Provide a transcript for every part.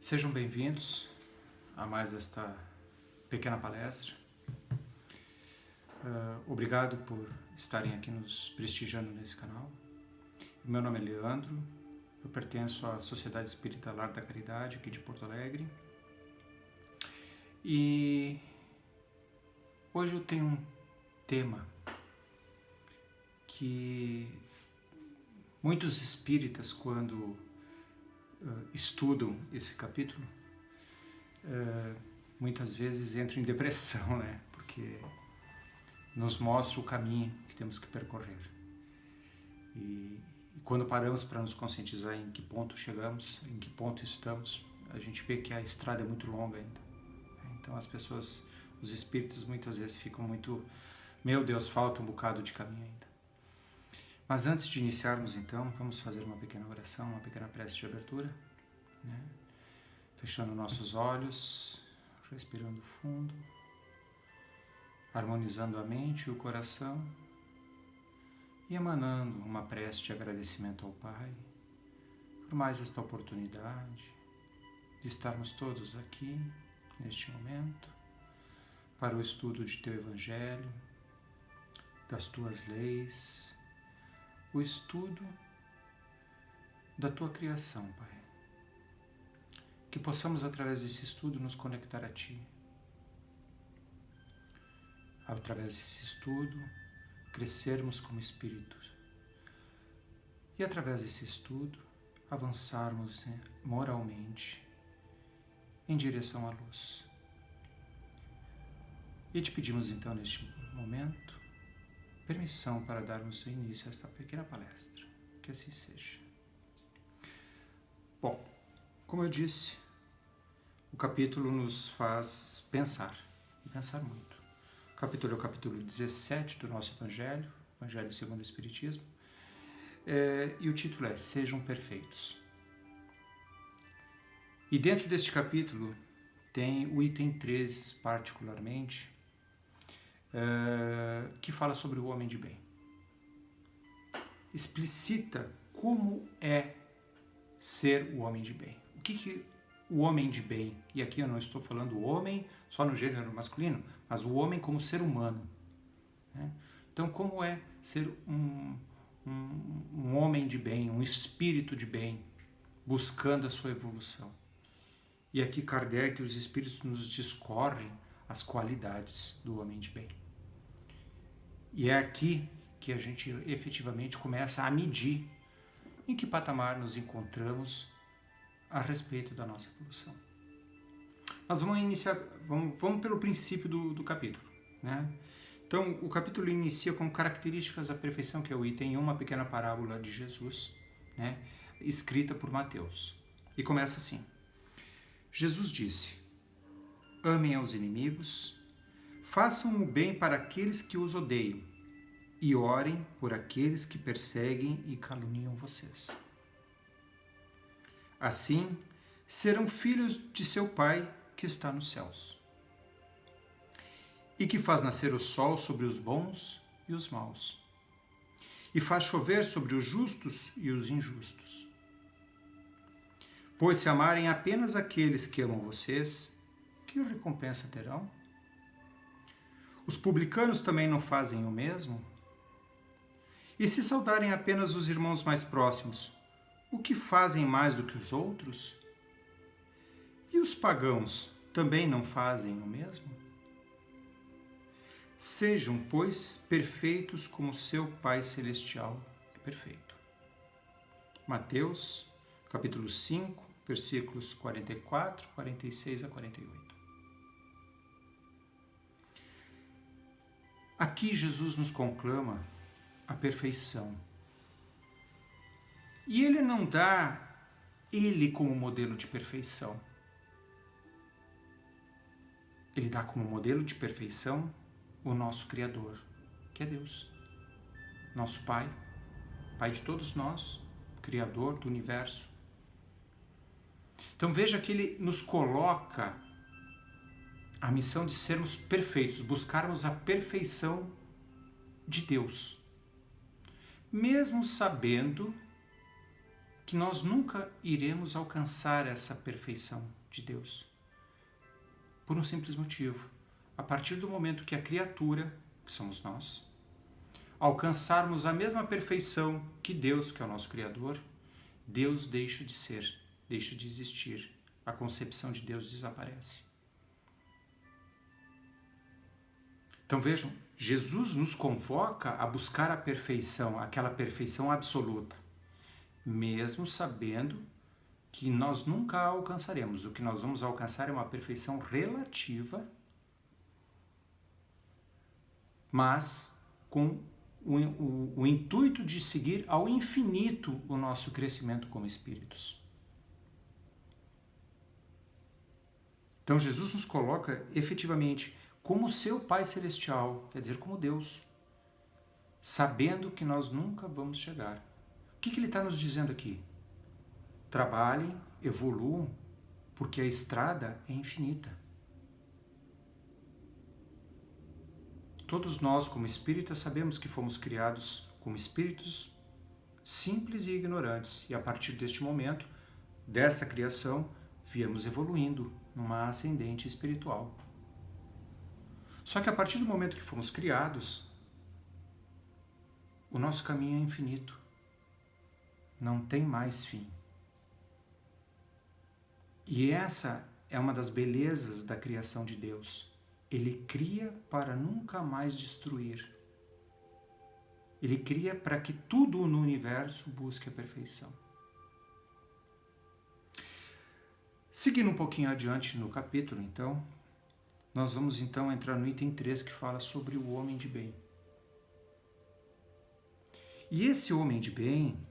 Sejam bem-vindos a mais esta pequena palestra. Obrigado por estarem aqui nos prestigiando nesse canal. Meu nome é Leandro, eu pertenço à Sociedade Espírita Lar da Caridade aqui de Porto Alegre. E hoje eu tenho um tema que muitos espíritas, quando estudam esse capítulo, muitas vezes entram em depressão, né? Porque nos mostra o caminho que temos que percorrer. E quando paramos para nos conscientizar em que ponto chegamos, em que ponto estamos, a gente vê que a estrada é muito longa ainda. Então as pessoas, os espíritos muitas vezes ficam muito, meu Deus, falta um bocado de caminho ainda. Mas antes de iniciarmos então, vamos fazer uma pequena oração, uma pequena prece de abertura, né? Fechando nossos olhos, respirando fundo, harmonizando a mente e o coração e emanando uma prece de agradecimento ao Pai por mais esta oportunidade de estarmos todos aqui, neste momento, para o estudo de Teu Evangelho, das Tuas leis, o estudo da Tua criação, Pai. Que possamos, através desse estudo, nos conectar a Ti. Através desse estudo, crescermos como espíritos. E através desse estudo, avançarmos moralmente em direção à luz. E te pedimos então, neste momento, permissão para darmos início a esta pequena palestra. Que assim seja. Bom, como eu disse, o capítulo nos faz pensar, e pensar muito. O capítulo é o capítulo 17 do nosso Evangelho, Evangelho segundo o Espiritismo, e o título é Sejam Perfeitos. E dentro deste capítulo tem o item 3, particularmente, que fala sobre o homem de bem. Explicita como é ser o homem de bem. O que o homem de bem, e aqui eu não estou falando o homem só no gênero masculino, mas o homem como ser humano, né? Então, como é ser um homem de bem, um espírito de bem, buscando a sua evolução? E aqui Kardec e os espíritos nos discorrem as qualidades do homem de bem. E é aqui que a gente efetivamente começa a medir em que patamar nos encontramos a respeito da nossa evolução. Mas vamos iniciar, vamos pelo princípio do capítulo, né? Então, o capítulo inicia com características da perfeição, que é o item 1, uma pequena parábola de Jesus, né? Escrita por Mateus. E começa assim: Jesus disse: amem aos inimigos, façam o bem para aqueles que os odeiam, e orem por aqueles que perseguem e caluniam vocês. Assim, serão filhos de seu Pai que está nos céus, e que faz nascer o sol sobre os bons e os maus, e faz chover sobre os justos e os injustos. Pois se amarem apenas aqueles que amam vocês, que recompensa terão? Os publicanos também não fazem o mesmo? E se saudarem apenas os irmãos mais próximos, o que fazem mais do que os outros? E os pagãos também não fazem o mesmo? Sejam, pois, perfeitos como seu Pai Celestial é perfeito. Mateus, capítulo 5, versículos 44, 46 a 48. Aqui Jesus nos conclama a perfeição. E ele não dá ele como modelo de perfeição. Ele dá como modelo de perfeição o nosso Criador, que é Deus. Nosso Pai, Pai de todos nós, Criador do universo. Então veja que ele nos coloca a missão de sermos perfeitos, buscarmos a perfeição de Deus. Mesmo sabendo que nós nunca iremos alcançar essa perfeição de Deus. Por um simples motivo. A partir do momento que a criatura, que somos nós, alcançarmos a mesma perfeição que Deus, que é o nosso Criador, Deus deixa de ser, deixa de existir. A concepção de Deus desaparece. Então vejam, Jesus nos convoca a buscar a perfeição, aquela perfeição absoluta, mesmo sabendo que nós nunca a alcançaremos. O que nós vamos alcançar é uma perfeição relativa, mas com o intuito de seguir ao infinito o nosso crescimento como espíritos. Então Jesus nos coloca efetivamente como seu Pai Celestial, quer dizer, como Deus, sabendo que nós nunca vamos chegar. O que ele está nos dizendo aqui? Trabalhem, evoluam, porque a estrada é infinita. Todos nós, como espíritas, sabemos que fomos criados como espíritos simples e ignorantes, e a partir deste momento, desta criação, viemos evoluindo numa ascendente espiritual. Só que a partir do momento que fomos criados, o nosso caminho é infinito. Não tem mais fim. E essa é uma das belezas da criação de Deus. Ele cria para nunca mais destruir. Ele cria para que tudo no universo busque a perfeição. Seguindo um pouquinho adiante no capítulo, então, nós vamos então entrar no item 3, que fala sobre o homem de bem. E esse homem de bem,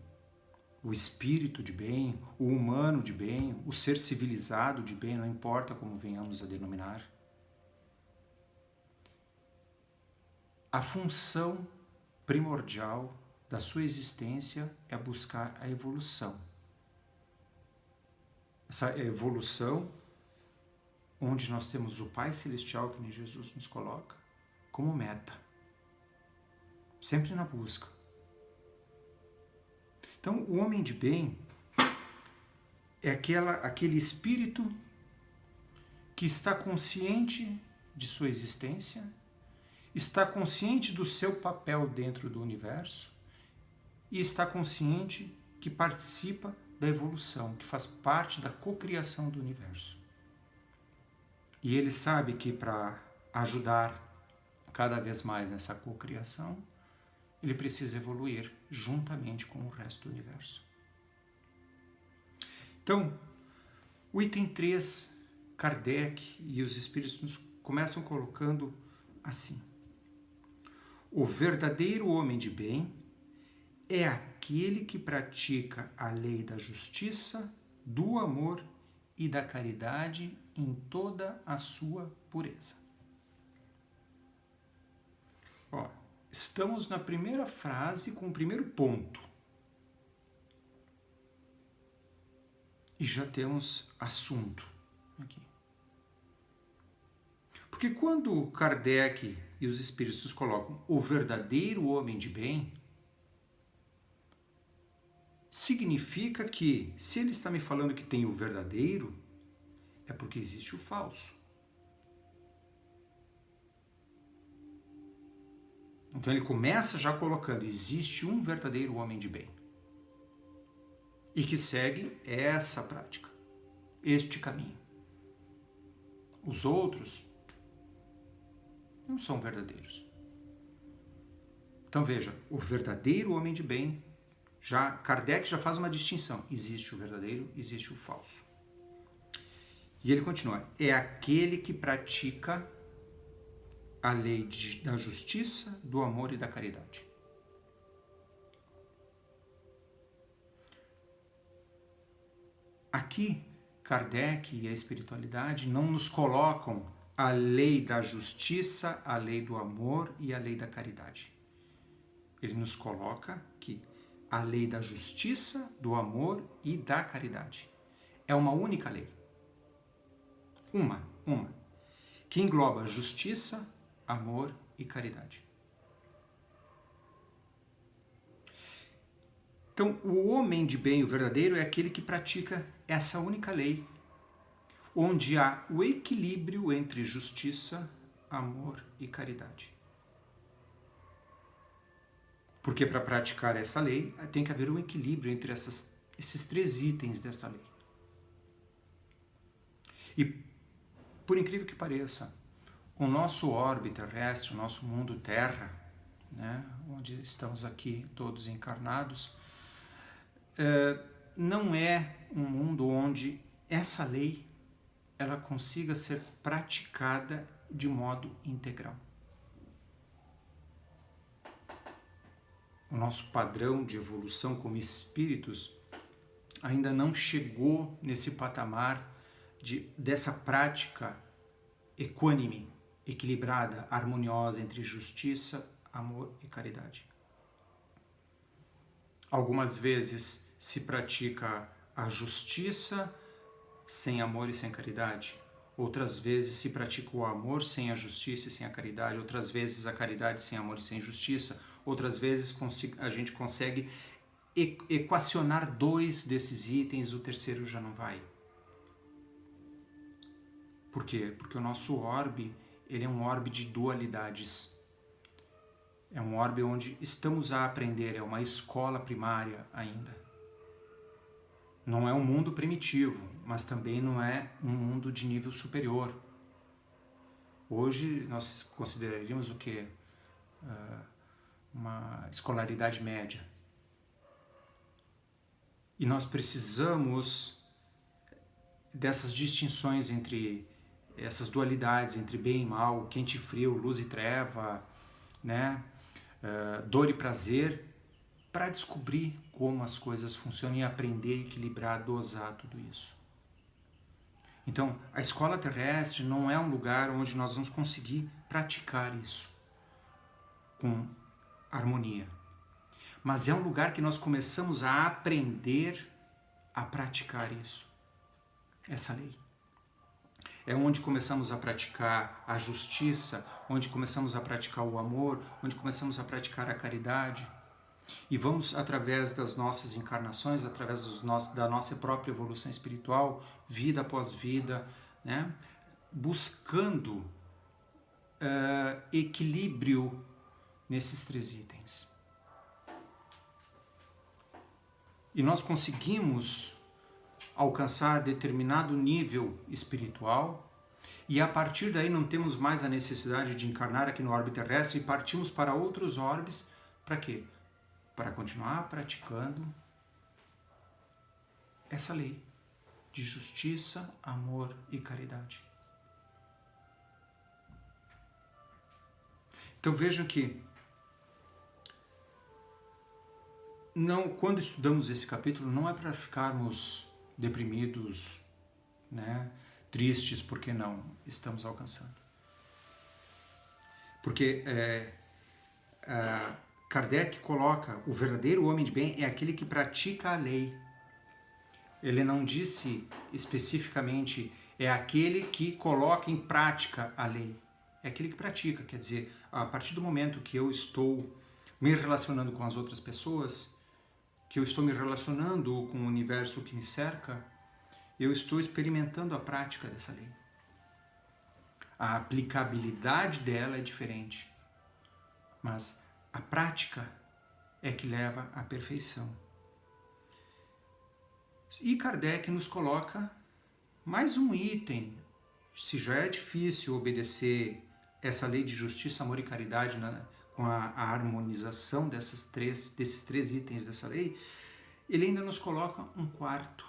o espírito de bem, o humano de bem, o ser civilizado de bem, não importa como venhamos a denominar, a função primordial da sua existência é buscar a evolução. Essa evolução onde nós temos o Pai Celestial, que nem Jesus nos coloca, como meta. Sempre na busca. Então, o homem de bem é aquele espírito que está consciente de sua existência, está consciente do seu papel dentro do universo e está consciente que participa da evolução, que faz parte da cocriação do universo. E ele sabe que para ajudar cada vez mais nessa cocriação, ele precisa evoluir juntamente com o resto do universo. Então, o item 3, Kardec e os espíritos nos começam colocando assim: o verdadeiro homem de bem é aquele que pratica a lei da justiça, do amor e da caridade em toda a sua pureza. Ó, estamos na primeira frase com o primeiro ponto. E já temos assunto aqui. Porque quando Kardec e os espíritos colocam o verdadeiro homem de bem, significa que, se ele está me falando que tem o verdadeiro, é porque existe o falso. Então ele começa já colocando, existe um verdadeiro homem de bem. E que segue essa prática, este caminho. Os outros não são verdadeiros. Então veja, o verdadeiro homem de bem, Kardec já faz uma distinção. Existe o verdadeiro, existe o falso. E ele continua, é aquele que pratica a lei da justiça, do amor e da caridade. Aqui, Kardec e a espiritualidade não nos colocam a lei da justiça, a lei do amor e a lei da caridade. Ele nos coloca que a lei da justiça, do amor e da caridade é uma única lei. Uma, que engloba justiça, amor e caridade. Então, o homem de bem, o verdadeiro, é aquele que pratica essa única lei, onde há o equilíbrio entre justiça, amor e caridade. Porque para praticar essa lei, tem que haver um equilíbrio entre esses 3 itens desta lei. E, por incrível que pareça, o nosso orbe terrestre, o nosso mundo Terra, né, onde estamos aqui todos encarnados, não é um mundo onde essa lei ela consiga ser praticada de modo integral. O nosso padrão de evolução como espíritos ainda não chegou nesse patamar dessa prática equânime, equilibrada, harmoniosa entre justiça, amor e caridade. Algumas vezes se pratica a justiça sem amor e sem caridade. Outras vezes se pratica o amor sem a justiça e sem a caridade. Outras vezes a caridade sem amor e sem justiça. Outras vezes a gente consegue equacionar 2 desses itens, o terceiro já não vai. Por quê? Porque o nosso orbe, ele é um orbe de dualidades. É um orbe onde estamos a aprender, é uma escola primária ainda. Não é um mundo primitivo, mas também não é um mundo de nível superior. Hoje nós consideraríamos o quê? Uma escolaridade média. E nós precisamos dessas distinções entre essas dualidades, entre bem e mal, quente e frio, luz e treva, né? Dor e prazer, para descobrir como as coisas funcionam e aprender a equilibrar, dosar tudo isso. Então, a escola terrestre não é um lugar onde nós vamos conseguir praticar isso com harmonia. Mas é um lugar que nós começamos a aprender a praticar isso, essa lei. É onde começamos a praticar a justiça, onde começamos a praticar o amor, onde começamos a praticar a caridade. E vamos, através das nossas encarnações, através da nossa própria evolução espiritual, vida após vida, né, buscando equilíbrio nesses 3 itens. E nós conseguimos alcançar determinado nível espiritual e a partir daí não temos mais a necessidade de encarnar aqui no orbe terrestre e partimos para outros orbes. Para quê? Para continuar praticando essa lei de justiça, amor e caridade. Então vejam que quando estudamos esse capítulo não é para ficarmos deprimidos, né, tristes porque não estamos alcançando. Porque Kardec coloca, o verdadeiro homem de bem é aquele que pratica a lei. Ele não disse especificamente, é aquele que coloca em prática a lei. É aquele que pratica, quer dizer, a partir do momento que eu estou me relacionando com as outras pessoas, que eu estou me relacionando com o universo que me cerca, eu estou experimentando a prática dessa lei. A aplicabilidade dela é diferente, mas a prática é que leva à perfeição. E Kardec nos coloca mais um item. Se já é difícil obedecer essa lei de justiça, amor e caridade, né, com a harmonização desses três itens dessa lei, ele ainda nos coloca um 4º,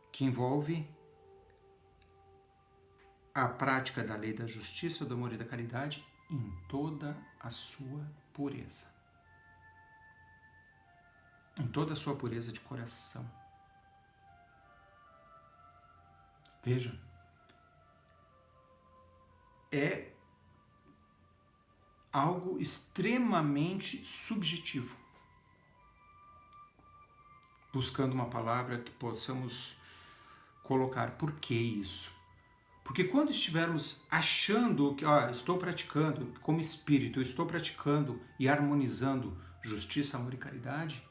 que envolve a prática da lei da justiça, do amor e da caridade em toda a sua pureza. Em toda a sua pureza de coração. Veja, é algo extremamente subjetivo. Buscando uma palavra que possamos colocar. Por que isso? Porque quando estivermos achando que estou praticando como espírito, eu estou praticando e harmonizando justiça, amor e caridade,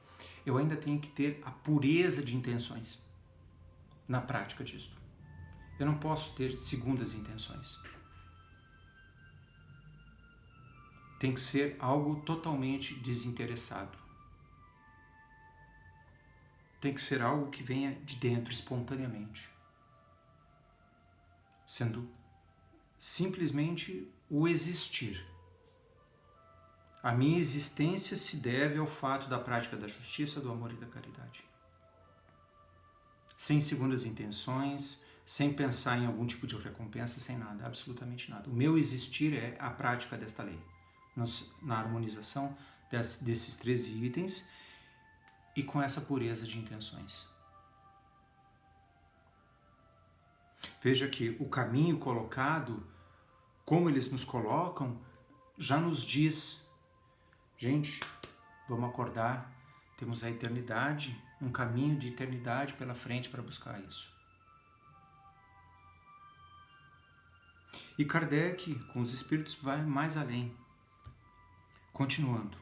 eu ainda tenho que ter a pureza de intenções na prática disto. Eu não posso ter segundas intenções. Tem que ser algo totalmente desinteressado. Tem que ser algo que venha de dentro, espontaneamente. Sendo simplesmente o existir. A minha existência se deve ao fato da prática da justiça, do amor e da caridade. Sem segundas intenções, sem pensar em algum tipo de recompensa, sem nada, absolutamente nada. O meu existir é a prática desta lei, na harmonização desses 13 itens e com essa pureza de intenções. Veja que o caminho colocado, como eles nos colocam, já nos diz: gente, vamos acordar, temos a eternidade, um caminho de eternidade pela frente para buscar isso. E Kardec, com os espíritos, vai mais além. Continuando.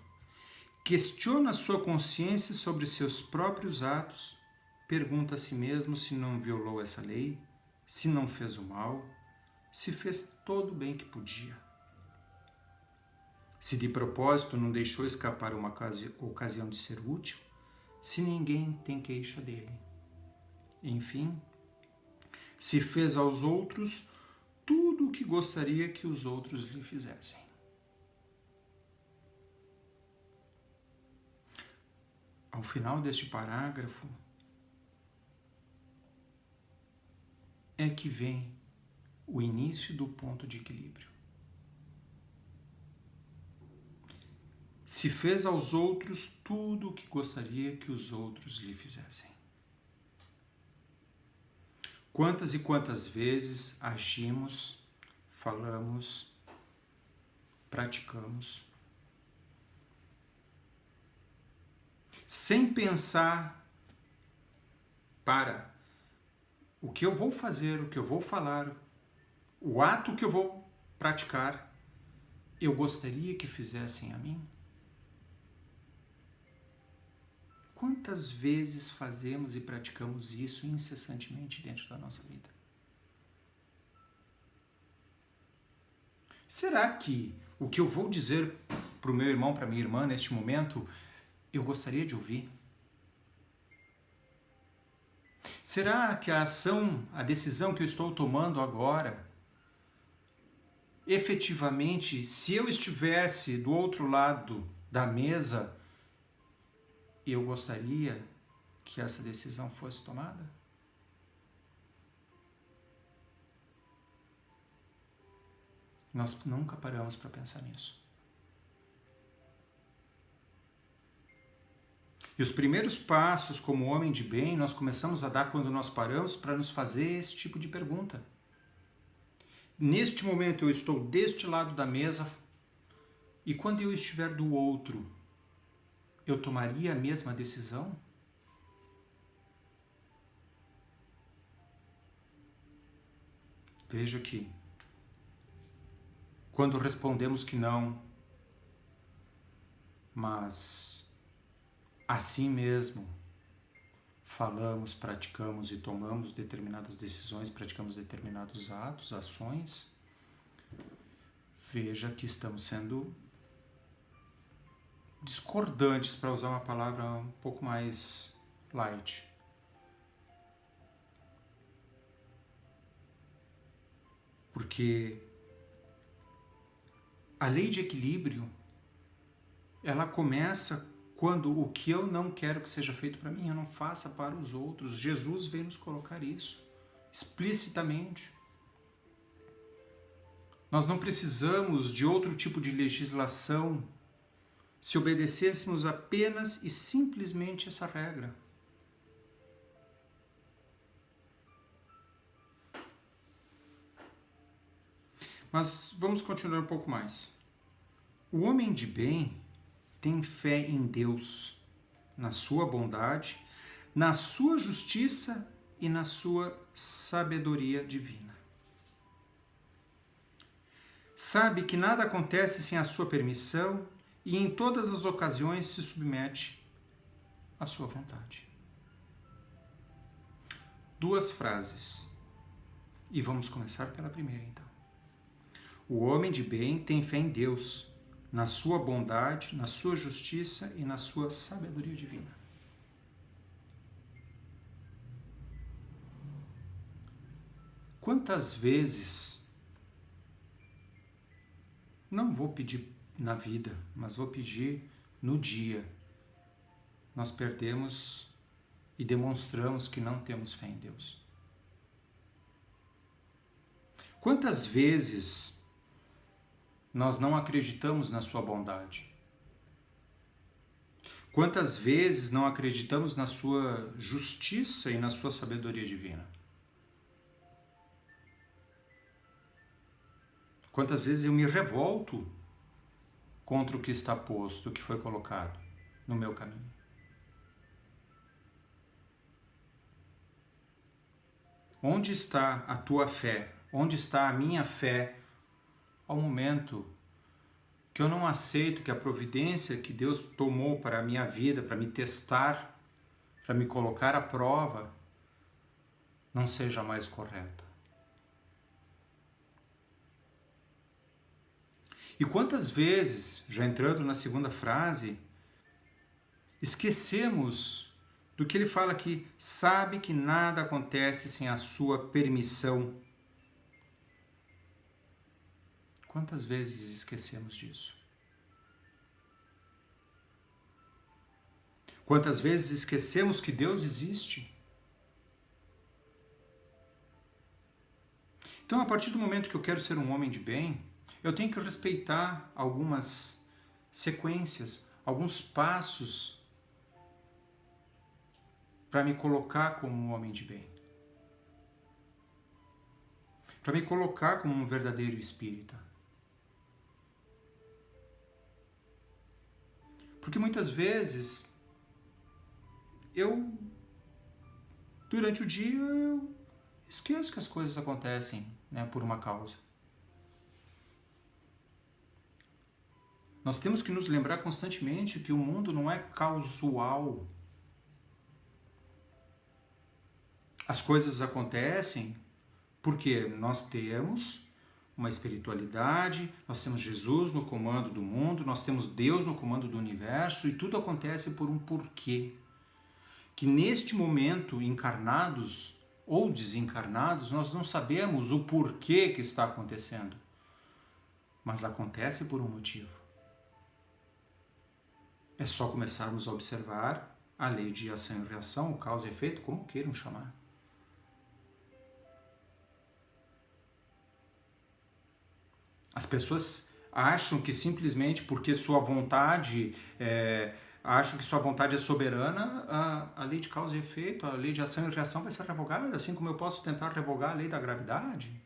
Questiona sua consciência sobre seus próprios atos, pergunta a si mesmo se não violou essa lei, se não fez o mal, se fez todo o bem que podia. Se de propósito não deixou escapar uma ocasião de ser útil, se ninguém tem queixa dele. Enfim, se fez aos outros tudo o que gostaria que os outros lhe fizessem. Ao final deste parágrafo é que vem o início do ponto de equilíbrio. Se fez aos outros tudo o que gostaria que os outros lhe fizessem. Quantas e quantas vezes agimos, falamos, praticamos, sem pensar para o que eu vou fazer, o que eu vou falar, o ato que eu vou praticar, eu gostaria que fizessem a mim? Quantas vezes fazemos e praticamos isso incessantemente dentro da nossa vida? Será que o que eu vou dizer para o meu irmão, para a minha irmã neste momento, eu gostaria de ouvir? Será que a ação, a decisão que eu estou tomando agora, efetivamente, se eu estivesse do outro lado da mesa, eu gostaria que essa decisão fosse tomada? Nós nunca paramos para pensar nisso. E os primeiros passos como homem de bem nós começamos a dar quando nós paramos para nos fazer esse tipo de pergunta. Neste momento eu estou deste lado da mesa e quando eu estiver do outro, eu tomaria a mesma decisão? Veja que quando respondemos que não, mas assim mesmo falamos, praticamos e tomamos determinadas decisões, praticamos determinados atos, ações, veja que estamos sendo discordantes, para usar uma palavra um pouco mais light. Porque a lei de equilíbrio, ela começa quando o que eu não quero que seja feito para mim, eu não faça para os outros. Jesus veio nos colocar isso explicitamente. Nós não precisamos de outro tipo de legislação se obedecêssemos apenas e simplesmente essa regra. Mas vamos continuar um pouco mais. O homem de bem tem fé em Deus, na sua bondade, na sua justiça e na sua sabedoria divina. Sabe que nada acontece sem a sua permissão e em todas as ocasiões se submete à sua vontade. 2 frases. E vamos começar pela primeira, então. O homem de bem tem fé em Deus, na sua bondade, na sua justiça e na sua sabedoria divina. Quantas vezes, não vou pedir na vida, mas vou pedir no dia, nós perdemos e demonstramos que não temos fé em Deus? Quantas vezes nós não acreditamos na sua bondade? Quantas vezes não acreditamos na sua justiça e na sua sabedoria divina? Quantas vezes eu me revolto contra o que está posto, o que foi colocado no meu caminho? Onde está a tua fé? Onde está a minha fé ao momento que eu não aceito que a providência que Deus tomou para a minha vida, para me testar, para me colocar à prova, não seja mais correta? E quantas vezes, já entrando na segunda frase, esquecemos do que ele fala aqui, sabe que nada acontece sem a sua permissão. Quantas vezes esquecemos disso? Quantas vezes esquecemos que Deus existe? Então, a partir do momento que eu quero ser um homem de bem, eu tenho que respeitar algumas sequências, alguns passos para me colocar como um homem de bem. Para me colocar como um verdadeiro espírita. Porque muitas vezes durante o dia, eu esqueço que as coisas acontecem, né, por uma causa. Nós temos que nos lembrar constantemente que o mundo não é casual. As coisas acontecem porque nós temos uma espiritualidade, nós temos Jesus no comando do mundo, nós temos Deus no comando do universo, e tudo acontece por um porquê. Que neste momento, encarnados ou desencarnados, nós não sabemos o porquê que está acontecendo. Mas acontece por um motivo. É só começarmos a observar a lei de ação e reação, o causa e efeito, como queiram chamar. As pessoas acham que simplesmente porque sua vontade acham que sua vontade é soberana, a lei de causa e efeito, a lei de ação e reação vai ser revogada, assim como eu posso tentar revogar a lei da gravidade.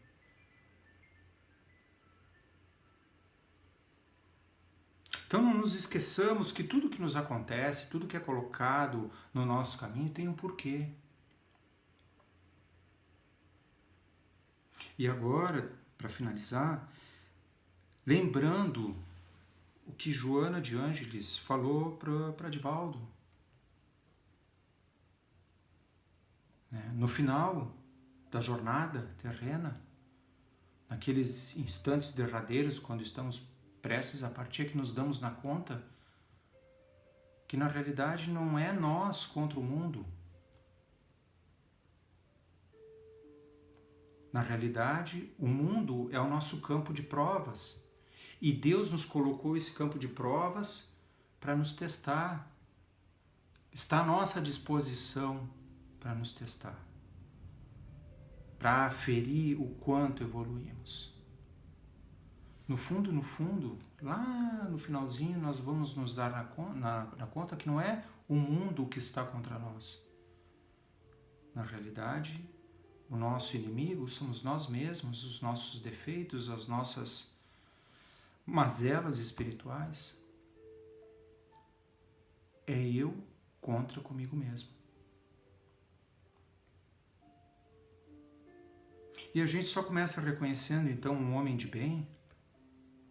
Então não nos esqueçamos que tudo que nos acontece, tudo que é colocado no nosso caminho tem um porquê. E agora, para finalizar, lembrando o que Joana de Ângeles falou para Divaldo. No final da jornada terrena, naqueles instantes derradeiros, quando estamos prestes a partir, que nos damos na conta que na realidade não é nós contra o mundo. Na realidade, o mundo é o nosso campo de provas. E Deus nos colocou esse campo de provas para nos testar. Está à nossa disposição para nos testar. Para aferir o quanto evoluímos. No fundo, lá no finalzinho, nós vamos nos dar na conta que não é o mundo que está contra nós. Na realidade, o nosso inimigo somos nós mesmos, os nossos defeitos, as nossas mazelas espirituais. É eu contra comigo mesmo. E a gente só começa reconhecendo, então, um homem de bem,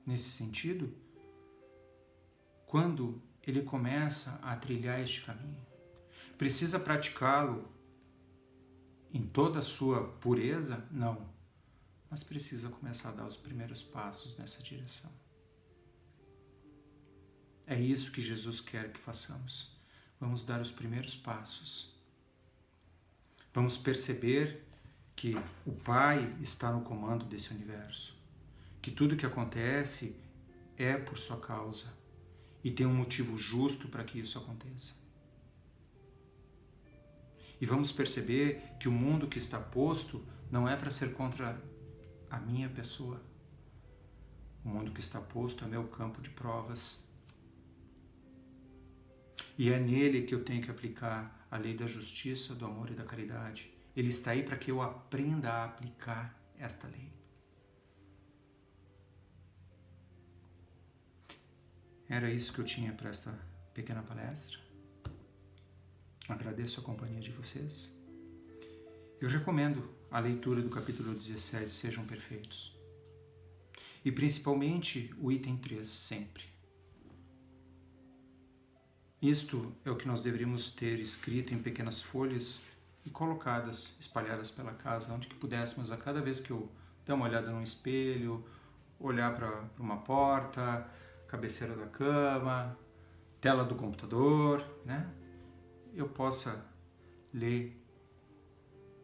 nesse sentido, quando ele começa a trilhar este caminho. Precisa praticá-lo em toda a sua pureza? Não. Mas precisa começar a dar os primeiros passos nessa direção. É isso que Jesus quer que façamos. Vamos dar os primeiros passos. Vamos perceber que o Pai está no comando desse universo. Que tudo que acontece é por sua causa. E tem um motivo justo para que isso aconteça. E vamos perceber que o mundo que está posto não é para ser contra a minha pessoa. O mundo que está posto é meu campo de provas. E é nele que eu tenho que aplicar a lei da justiça, do amor e da caridade. Ele está aí para que eu aprenda a aplicar esta lei. Era isso que eu tinha para esta pequena palestra. Agradeço a companhia de vocês. Eu recomendo a leitura do capítulo 17, Sejam Perfeitos. E principalmente o item 3, sempre. Isto é o que nós deveríamos ter escrito em pequenas folhas e colocadas, espalhadas pela casa, onde que pudéssemos, a cada vez que eu der uma olhada num espelho, olhar para uma porta, cabeceira da cama, tela do computador, né? Eu possa ler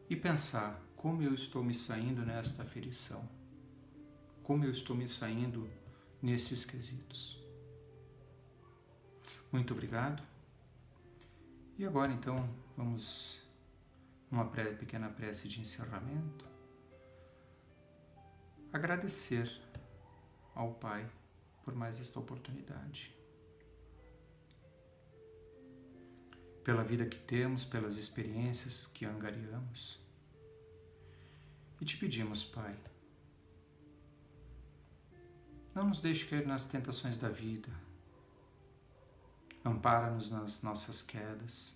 e pensar como eu estou me saindo nesta aferição, como eu estou me saindo nesses quesitos. Muito obrigado. E agora, então, vamos numa pequena prece de encerramento. Agradecer ao Pai por mais esta oportunidade. Pela vida que temos, pelas experiências que angariamos. E te pedimos, Pai, não nos deixe cair nas tentações da vida. Ampara-nos nas nossas quedas.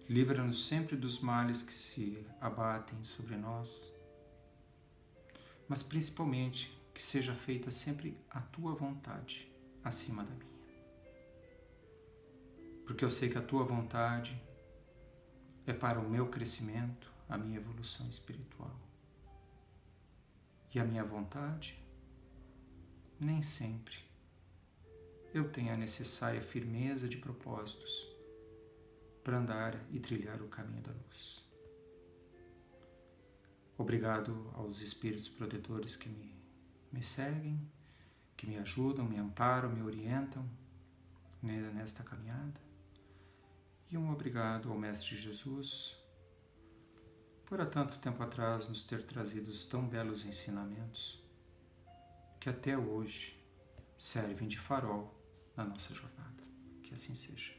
Livra-nos sempre dos males que se abatem sobre nós. Mas principalmente que seja feita sempre a Tua vontade acima da minha. Porque eu sei que a Tua vontade é para o meu crescimento, a minha evolução espiritual. E a minha vontade, nem sempre eu tenho a necessária firmeza de propósitos para andar e trilhar o caminho da luz. Obrigado aos espíritos protetores que me seguem, que me ajudam, me amparam, me orientam nesta caminhada. E um obrigado ao Mestre Jesus por há tanto tempo atrás nos ter trazido tão belos ensinamentos que até hoje servem de farol na nossa jornada. Que assim seja.